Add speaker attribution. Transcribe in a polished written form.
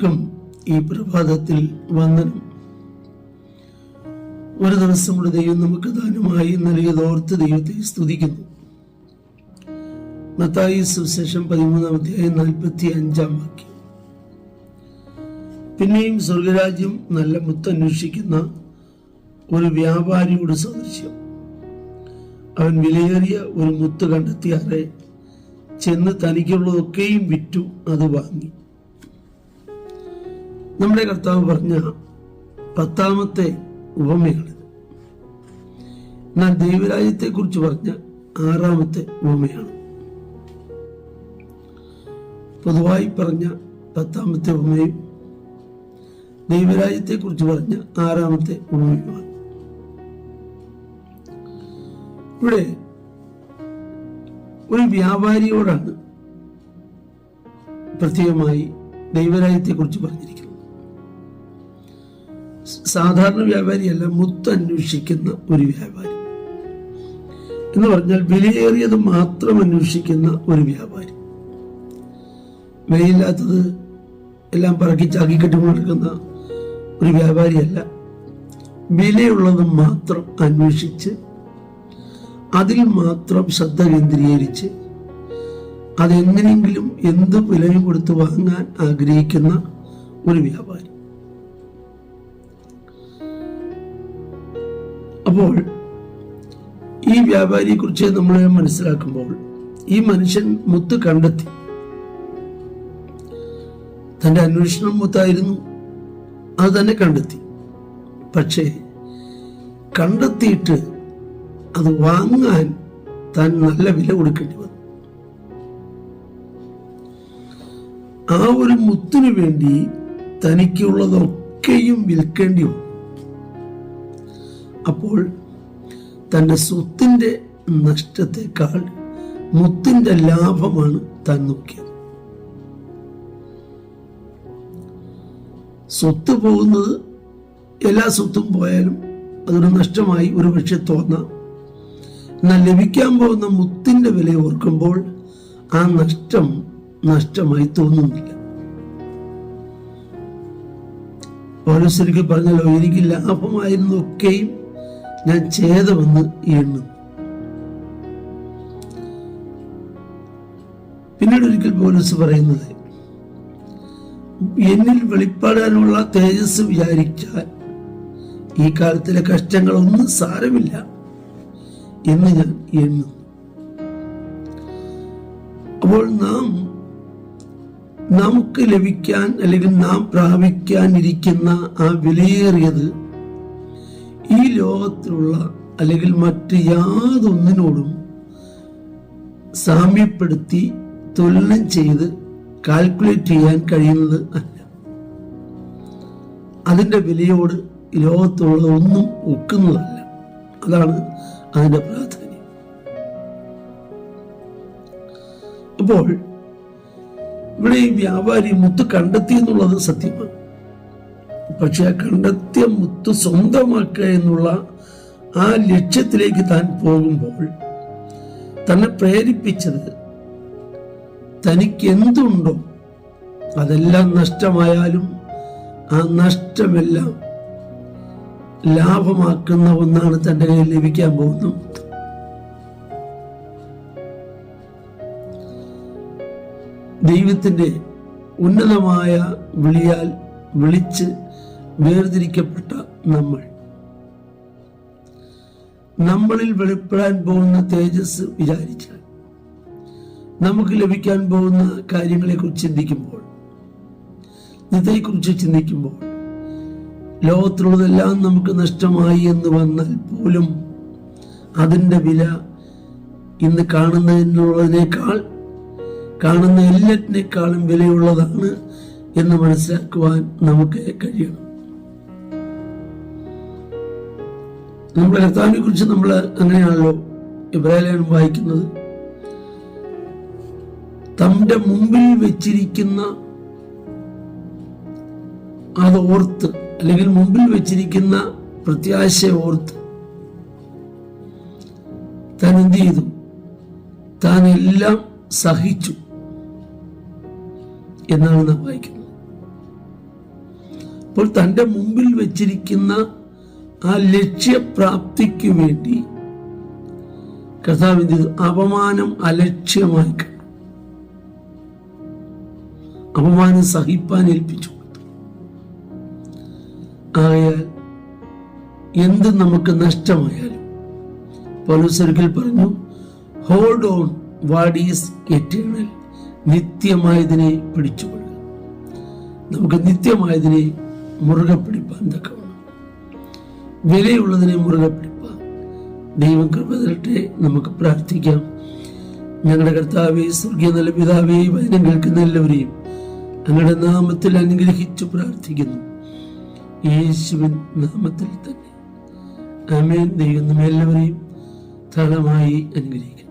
Speaker 1: എല്ലാവർക്കും ഈ പ്രഭാതത്തിൽ വന്ദനം. ഒരു ദിവസം കൂടെ ദൈവം നമുക്ക് ദാനമായി നൽകിയതോർത്ത് ദൈവത്തെ സ്തുതിക്കുന്നു. മത്തായി സുവിശേഷം 13-45 വാക്യം. പിന്നെയും സ്വർഗരാജ്യം നല്ല മുത്തന്വേഷിക്കുന്ന ഒരു വ്യാപാരിയുടെ സദൃശ്യം. അവൻ വിലയേറിയ ഒരു മുത്ത് കണ്ടെത്തിയാറെ ചെന്ന് തനിക്കുള്ളതൊക്കെയും വിറ്റു അത് വാങ്ങി. നമ്മുടെ കർത്താവ് പറഞ്ഞ 10ാമത്തെ ഉപമയാണ്. എന്നാൽ ദൈവരാജ്യത്തെ കുറിച്ച് പറഞ്ഞ 6ാമത്തെ ഉപമയാണ്. പൊതുവായി പറഞ്ഞ 10ാമത്തെ ഉപമയും ദൈവരാജ്യത്തെ കുറിച്ച് പറഞ്ഞ 6ാമത്തെ ഉപമയുമാണ്. ഇവിടെ ഒരു വ്യാപാരിയോടാണ് പ്രത്യേകമായി ദൈവരാജ്യത്തെ കുറിച്ച് പറഞ്ഞിരിക്കുന്നത്. സാധാരണ വ്യാപാരിയല്ല, മുത്തന്വേഷിക്കുന്ന ഒരു വ്യാപാരി എന്ന് പറഞ്ഞാൽ വിലയേറിയത് മാത്രം അന്വേഷിക്കുന്ന ഒരു വ്യാപാരി. വിലയില്ലാത്തത് എല്ലാം പറക്കി ചാക്കിക്കെട്ടി നടക്കുന്ന ഒരു വ്യാപാരിയല്ല. വിലയുള്ളത് മാത്രം അന്വേഷിച്ച് അതിൽ മാത്രം ശ്രദ്ധ കേന്ദ്രീകരിച്ച് അതെങ്ങനെയെങ്കിലും എന്ത് വിലയും കൊടുത്ത് വാങ്ങാൻ ആഗ്രഹിക്കുന്ന ഒരു വ്യാപാരി. അപ്പോൾ ഈ വ്യാപാരിയെ കുറിച്ച് നമ്മൾ മനസ്സിലാക്കുമ്പോൾ ഈ മനുഷ്യൻ മുത്ത് കണ്ടെത്തി. തന്റെ അന്വേഷണം മുത്തായിരുന്നു, അത് തന്നെ കണ്ടെത്തി. പക്ഷേ കണ്ടെത്തിയിട്ട് അത് വാങ്ങാൻ താൻ നല്ല വില കൊടുക്കേണ്ടി വന്നു. ആ ഒരു മുത്തിനു വേണ്ടി തനിക്കുള്ളതൊക്കെയും വിൽക്കേണ്ടി വന്നു. അപ്പോൾ തന്റെ സ്വത്തിന്റെ നഷ്ടത്തെക്കാൾ മുത്തിന്റെ ലാഭമാണ് താൻ നോക്കിയത്. സ്വത്ത് പോകുന്നത്, എല്ലാ സ്വത്തും പോയാലും അതൊരു നഷ്ടമായി ഒരുപക്ഷെ തോന്നാം. എന്നാൽ ലഭിക്കാൻ പോകുന്ന മുത്തിന്റെ വില ഓർക്കുമ്പോൾ ആ നഷ്ടമായി തോന്നുന്നില്ല. പൗലോസ് പറഞ്ഞല്ലോ, എനിക്ക് ലാഭമായിരുന്നൊക്കെയും ഞാൻ ഛേദമെന്ന് എണ്ണുന്നു. പിന്നീട് ഒരിക്കൽ പൗലോസ് പറയുന്നത്, എന്നിൽ വെളിപ്പെടാനുള്ള തേജസ് വിചാരിച്ചാൽ ഈ കാലത്തിലെ കഷ്ടങ്ങളൊന്നും സാരമില്ല എന്ന് ഞാൻ എണ്ണുന്നു. അപ്പോൾ നമുക്ക് ലഭിക്കാൻ അല്ലെങ്കിൽ നാം പ്രാപിക്കാനിരിക്കുന്ന ആ വിലയേറിയത് ഈ ലോകത്തിലുള്ള അല്ലെങ്കിൽ മറ്റ് യാതൊന്നിനോടും സാമ്യപ്പെടുത്തി തുലനം ചെയ്ത് കാൽക്കുലേറ്റ് ചെയ്യാൻ കഴിയുന്നത് അല്ല. അതിന്റെ വിലയോട് ലോകത്തുള്ള ഒന്നും ഒക്കുന്നതല്ല. അതാണ് അതിന്റെ പ്രാധാന്യം. അപ്പോൾ ഇവിടെ ഈ വ്യാപാരി മുത്ത് കണ്ടെത്തി എന്നുള്ളത് സത്യമാണ്. പക്ഷെ ആ കണ്ടെത്തിയ മുത്ത് സ്വന്തമാക്കുക എന്നുള്ള ആ ലക്ഷ്യത്തിലേക്ക് താൻ പോകുമ്പോൾ തന്നെ പ്രേരിപ്പിച്ചത് തനിക്ക് എന്തുണ്ടോ അതെല്ലാം നഷ്ടമായാലും ആ നഷ്ടമെല്ലാം ലാഭമാക്കുന്ന ഒന്നാണ് തന്റെ കയ്യിൽ ലഭിക്കാൻ പോകുന്നത്. ദൈവത്തിന്റെ ഉന്നതമായ വിളിയാൽ വിളിച്ച് വേർതിരിക്കപ്പെട്ട നമ്മളിൽ വെളിപ്പെടാൻ പോകുന്ന തേജസ് വിചാരിച്ചാൽ, നമുക്ക് ലഭിക്കാൻ പോകുന്ന കാര്യങ്ങളെ കുറിച്ച് ചിന്തിക്കുമ്പോൾ, ഇതേക്കുറിച്ച് ചിന്തിക്കുമ്പോൾ, ലോകത്തിലുള്ളതെല്ലാം നമുക്ക് നഷ്ടമായി എന്ന് വന്നാൽ പോലും അതിൻ്റെ വില ഇന്ന് കാണുന്ന എല്ലാറ്റിനേക്കാളും വിലയുള്ളതാണ് എന്ന് മനസ്സിലാക്കുവാൻ നമുക്ക് കഴിയണം. നമ്മുടെ കർത്താവിനെ കുറിച്ച് നമ്മൾ അങ്ങനെയാണല്ലോ ഇബ്രാഹിം വായിക്കുന്നത്. തന്റെ മുമ്പിൽ വെച്ചിരിക്കുന്ന അതോർത്ത്, അല്ലെങ്കിൽ മുമ്പിൽ വെച്ചിരിക്കുന്ന പ്രത്യാശ ഓർത്ത് താൻ എന്ത് ചെയ്തു? താൻ എല്ലാം സഹിച്ചു എന്നാണ് നാം വായിക്കുന്നത്. അപ്പോൾ തൻ്റെ മുമ്പിൽ വെച്ചിരിക്കുന്ന ആ ലക്ഷ്യപ്രാപ്തിക്ക് വേണ്ടി കർത്താവ് എന്ത് ചെയ്തു? അപമാനം അലക്ഷ്യമായി കണ്ടു. അപമാനം സഹിപ്പാൻ ഏൽപ്പിച്ചു കൊടുത്തു. ആയാൽ എന്ത് നമുക്ക് നഷ്ടമായാലും പൗലോസ് ഒരിക്കൽ പറഞ്ഞു, hold on what is eternal. നിത്യമായതിനെ പിടിച്ചുകൊള്ളുക. നമുക്ക് നിത്യമായതിനെ മുറുകെ പിടിപ്പാൻ തക്കവണ്ണം, വിലയുള്ളതിനെ മുറുകെ പിടിപ്പാൻ ദൈവം കൃപ തരട്ടെ. നമുക്ക് പ്രാർത്ഥിക്കാം. ഞങ്ങളുടെ കർത്താവേ, സ്വർഗീയ നല്ല പിതാവേ, വചനം കേൾക്കുന്ന എല്ലാവരെയും അങ്ങയുടെ നാമത്തിൽ അനുഗ്രഹിച്ചു പ്രാർത്ഥിക്കുന്നു. യേശുവിൻ നാമത്തിൽ തന്നെ ആമേൻ. ദൈവം എല്ലാവരെയും ധാരാളമായി അനുഗ്രഹിക്കുന്നു.